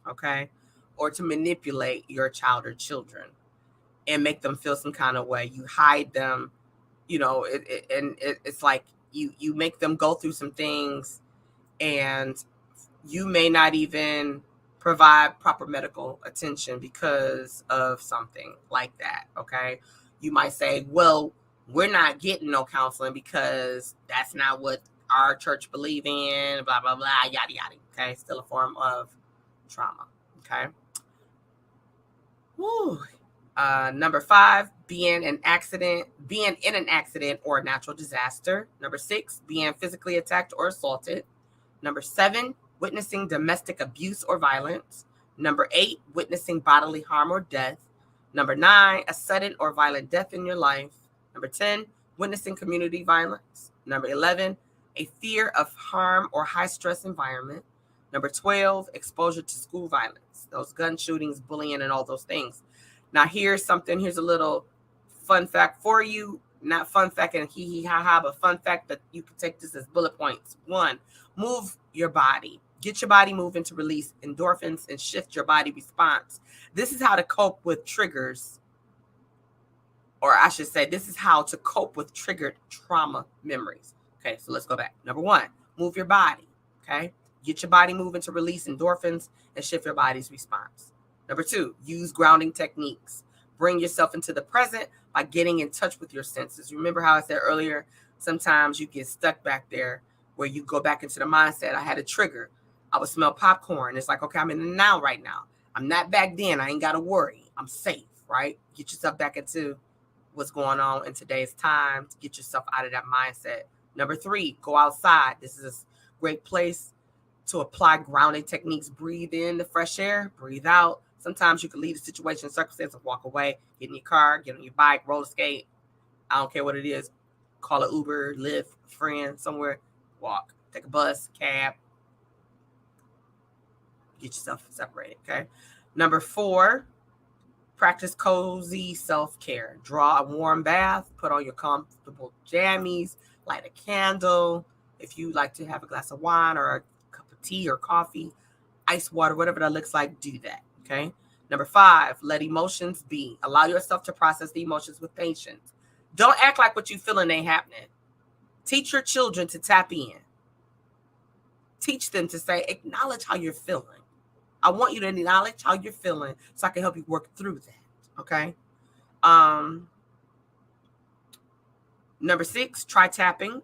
okay, or to manipulate your child or children and make them feel some kind of way. You hide them, it's like you make them go through some things, and you may not even provide proper medical attention because of something like that. Okay. You might say, well, we're not getting no counseling because that's not what our church believe in, blah, blah, blah, yada, yada. Okay. Still a form of trauma. Okay. Woo. Number 5, being in an accident or a natural disaster. Number 6, being physically attacked or assaulted. Number 7, witnessing domestic abuse or violence. Number 8, witnessing bodily harm or death. Number 9, a sudden or violent death in your life. Number 10, witnessing community violence. Number 11, a fear of harm or high stress environment. Number 12, exposure to school violence, those gun shootings, bullying, and all those things. Now, here's a little fun fact for you. Not fun fact and hee ha ha, but fun fact that you can take this as bullet points. 1, move your body. Get your body moving to release endorphins and shift your body response. This is how to cope with triggers, or I should say, this is how to cope with triggered trauma memories. Okay, so let's go back. Number 1, move your body. Okay, get your body moving to release endorphins and shift your body's response. Number 2, use grounding techniques. Bring yourself into the present by getting in touch with your senses. Remember how I said earlier, sometimes you get stuck back there where you go back into the mindset. I had a trigger. I would smell popcorn. It's like, okay, I'm in the now right now. I'm not back then. I ain't got to worry. I'm safe, right? Get yourself back into what's going on in today's time to get yourself out of that mindset. Number 3, go outside. This is a great place to apply grounding techniques. Breathe in the fresh air, breathe out. Sometimes you can leave a situation, circumstance, and walk away. Get in your car, get on your bike, roller skate. I don't care what it is. Call an Uber, Lyft, friend, somewhere. Walk. Take a bus, cab. Get yourself separated, okay? Number 4, practice cozy self-care. Draw a warm bath. Put on your comfortable jammies. Light a candle. If you like to have a glass of wine or a cup of tea or coffee, ice water, whatever that looks like, do that. Okay. Number 5, let emotions be. Allow yourself to process the emotions with patience. Don't act like what you feeling ain't happening. Teach your children to tap in. Teach them to say, acknowledge how you're feeling. I want you to acknowledge how you're feeling so I can help you work through that. Okay. Number 6, try tapping.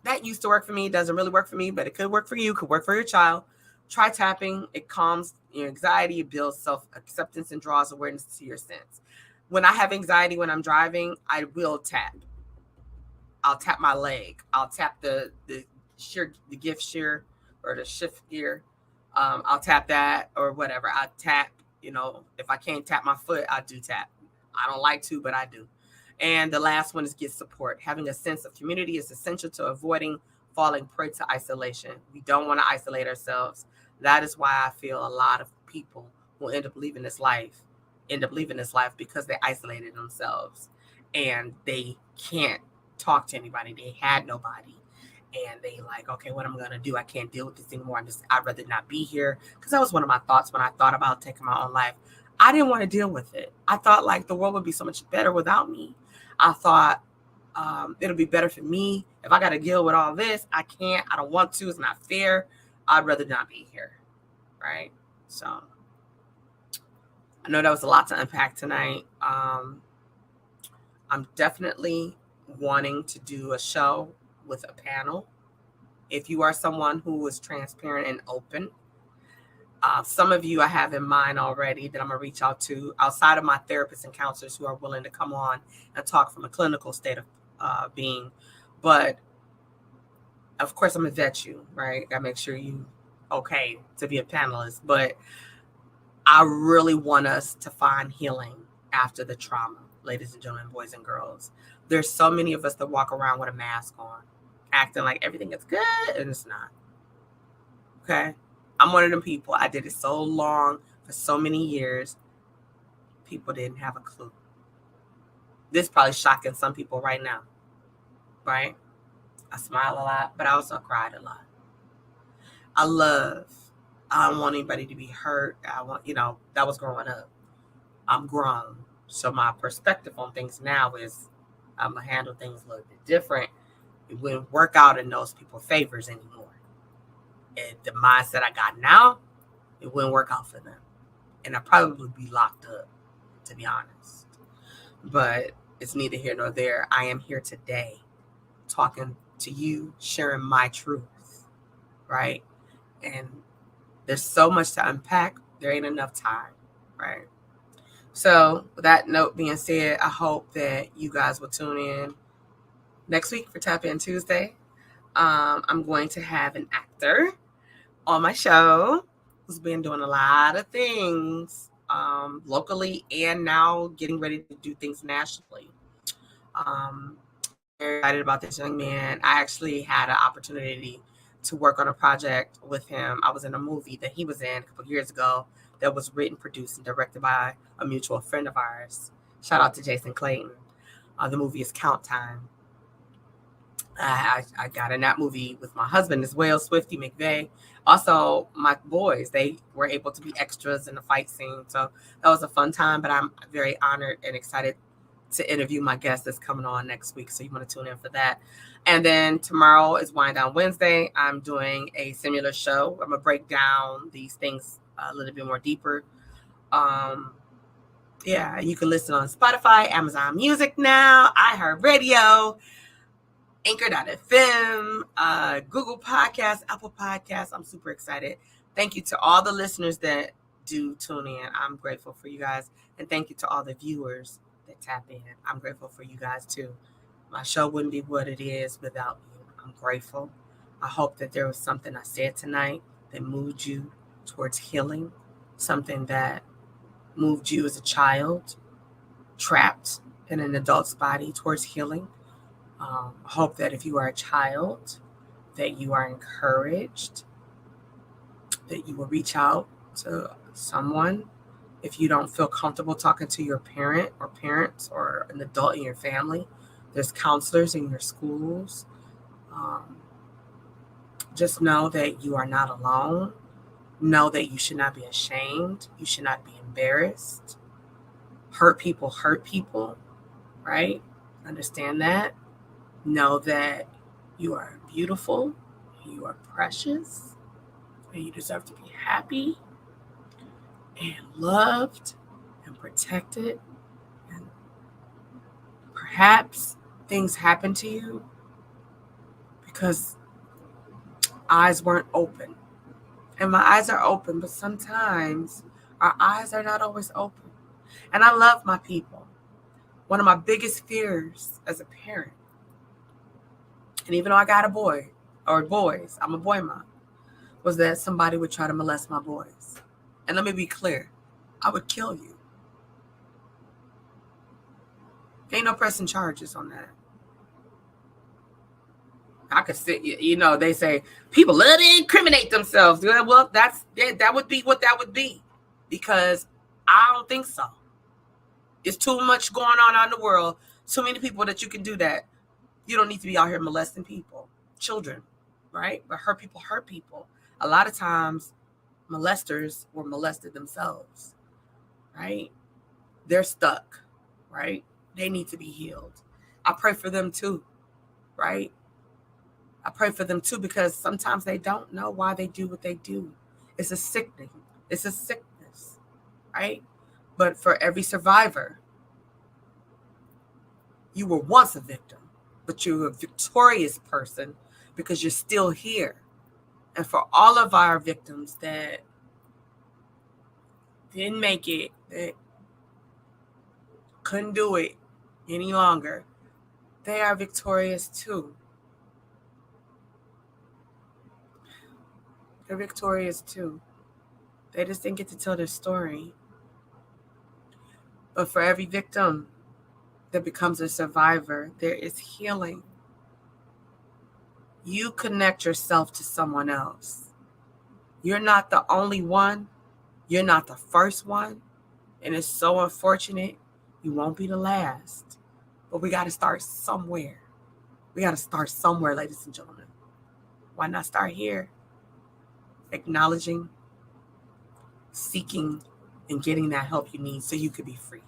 That used to work for me. It doesn't really work for me, but it could work for you. Could work for your child. Try tapping. It calms your anxiety. It builds self-acceptance and draws awareness to your sense. When I have anxiety when I'm driving, I will tap. I'll tap my leg. I'll tap the gift shear or the shift gear. I'll tap that or whatever. I tap, if I can't tap my foot, I do tap. I don't like to, but I do. And the last one is get support. Having a sense of community is essential to avoiding falling prey to isolation. We don't want to isolate ourselves. That is why I feel a lot of people will end up leaving this life end up leaving this life because they isolated themselves and they can't talk to anybody. They had nobody. And they like, okay, what am I going to do? I can't deal with this anymore. I'd rather not be here. Because that was one of my thoughts when I thought about taking my own life. I didn't want to deal with it. I thought like the world would be so much better without me. I thought it'll be better for me. If I got to deal with all this, I can't. I don't want to. It's not fair. I'd rather not be here. Right? So I know that was a lot to unpack tonight. I'm definitely wanting to do a show with a panel. If you are someone who is transparent and open, some of you I have in mind already that I'm going to reach out to outside of my therapists and counselors who are willing to come on and talk from a clinical state of being. But of course, I'm going to vet you, right? Got to make sure you okay to be a panelist. But I really want us to find healing after the trauma, ladies and gentlemen, boys and girls. There's so many of us that walk around with a mask on, acting like everything is good, and it's not. Okay? I'm one of them people. I did it so long, for so many years. People didn't have a clue. This is probably shocking some people right now. Right? I smile a lot, but I also cried a lot. I don't want anybody to be hurt. That was growing up. I'm grown. So my perspective on things now is I'm going to handle things a little bit different. It wouldn't work out in those people's favors anymore. And the mindset I got now, it wouldn't work out for them. And I'd probably be locked up, to be honest. But it's neither here nor there. I am here today talking to you, sharing my truth, right? And there's so much to unpack. There ain't enough time, right? So with that note being said, I hope that you guys will tune in next week for Tap In Tuesday. I'm going to have an actor on my show who's been doing a lot of things locally and now getting ready to do things nationally. Very excited about this young man. I actually had an opportunity to work on a project with him. I was in a movie that he was in a couple years ago that was written, produced, and directed by a mutual friend of ours. Shout out to Jason Clayton. The movie is Count Time. I got in that movie with my husband as well, Swifty McVeigh. Also, my boys, they were able to be extras in the fight scene. So that was a fun time, but I'm very honored and excited to interview my guest that's coming on next week. So you want to tune in for that. And then tomorrow is Wind Down Wednesday. I'm doing a similar show. I'm going to break down these things a little bit more deeper. Yeah, you can listen on Spotify, Amazon Music now, iHeartRadio, Anchor.fm, Google Podcasts, Apple Podcasts. I'm super excited. Thank you to all the listeners that do tune in. I'm grateful for you guys. And thank you to all the viewers that tap in. I'm grateful for you guys too. My show wouldn't be what it is without you. I'm grateful. I hope that there was something I said tonight that moved you towards healing, something that moved you as a child trapped in an adult's body towards healing. I hope that if you are a child, that you are encouraged, that you will reach out to someone. If you don't feel comfortable talking to your parent or parents or an adult in your family, there's counselors in your schools. Just know that you are not alone. Know that you should not be ashamed. You should not be embarrassed. Hurt people, right? Understand that. Know that you are beautiful, you are precious, and you deserve to be happy and loved and protected. And perhaps things happen to you because eyes weren't open. And my eyes are open, but sometimes our eyes are not always open. And I love my people. One of my biggest fears as a parent, and even though I got a boy or boys, I'm a boy mom, was that somebody would try to molest my boys. And let me be clear, I would kill you. Ain't no pressing charges on that. I could sit, they say people love to incriminate themselves. Well, that would be what that would be, because I don't think so. It's too much going on out in the world. Too many people that you can do that. You don't need to be out here molesting people, children, right? But hurt people. A lot of times, molesters were molested themselves, right? They're stuck, right? They need to be healed. I pray for them too, right? I pray for them too, because sometimes they don't know why they do what they do. It's a sickness. It's a sickness, right? But for every survivor, you were once a victim, but you're a victorious person because you're still here. And for all of our victims that didn't make it, that couldn't do it any longer, they are victorious too. They're victorious too. They just didn't get to tell their story. But for every victim that becomes a survivor, there is healing. You connect yourself to someone else. You're not the only one. You're not the first one. And it's so unfortunate. You won't be the last. But we got to start somewhere. We got to start somewhere, ladies and gentlemen. Why not start here? Acknowledging, seeking, and getting that help you need so you could be free.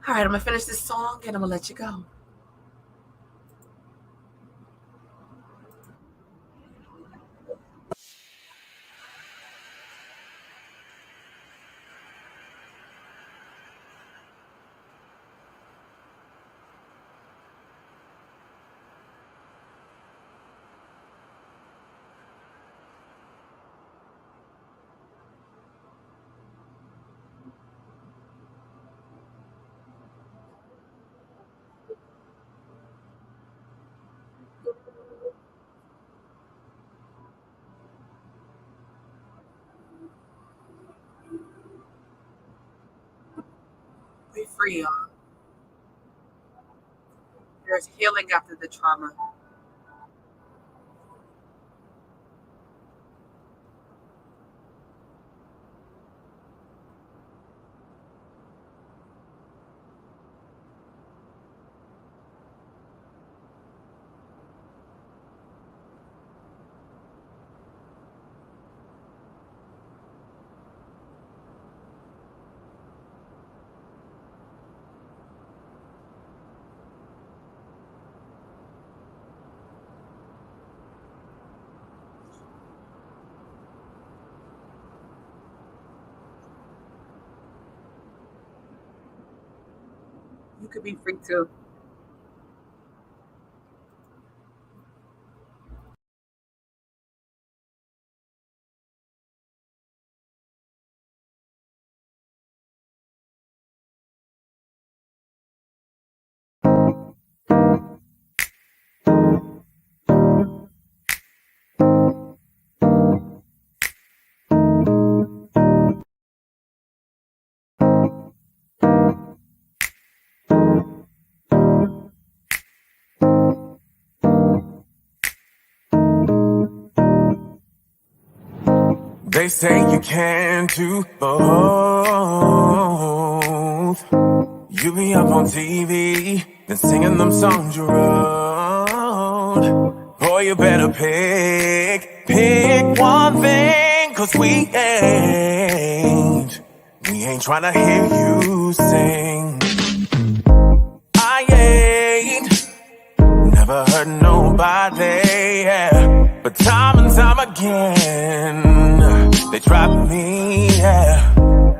All right, I'm going to finish this song and I'm going to let you go. Be free, y'all. There's healing after the trauma. You could be free too. They say you can't do both. You be up on TV, then singing them songs you wrote. Boy, you better pick one thing, 'cause we ain't trying to hear you sing. I ain't never heard nobody, yeah, but time and time again, they try me, yeah.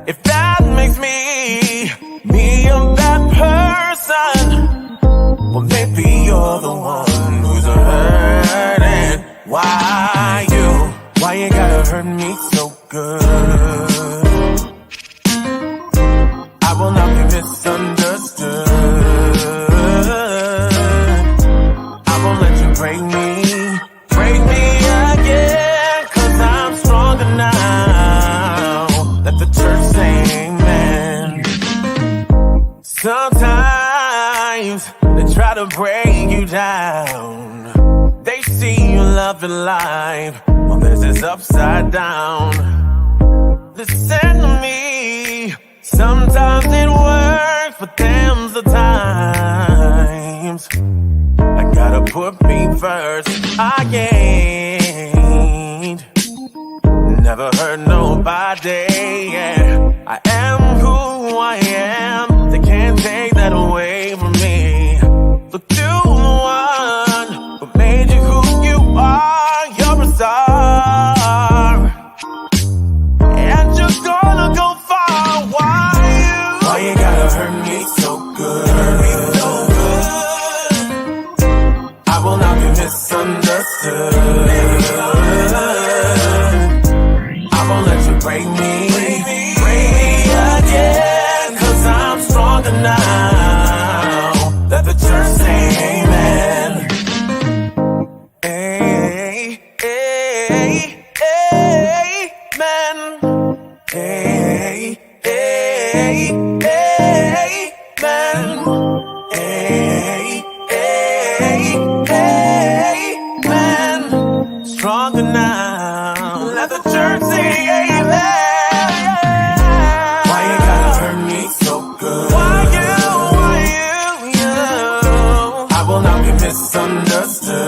If that makes me a bad person, well, maybe you're the one who's hurting. Why you gotta hurt me so good? I will not be misunderstood. I won't let you break me again, 'cause I'm stronger now. Let the church say amen. Sometimes they try to break you down. They see you loving life, well, this is upside down. Listen to me, Sometimes it works, but them's the times. I gotta put me first. I ain't never hurt nobody. Yeah. I am who I am. They can't take that away from me. Look to the one who made you who you are. You're a star, and you're gonna go far. Why you gotta hurt me so good? I will not be misunderstood. I won't let you break me again, 'cause I'm stronger now. Let the church say amen. Hey, hey, amen. Hey, hey, amen. Hey, hey, amen. Stronger now. Let the church say amen. Why you gotta hurt me so good? Why you? I will not be misunderstood.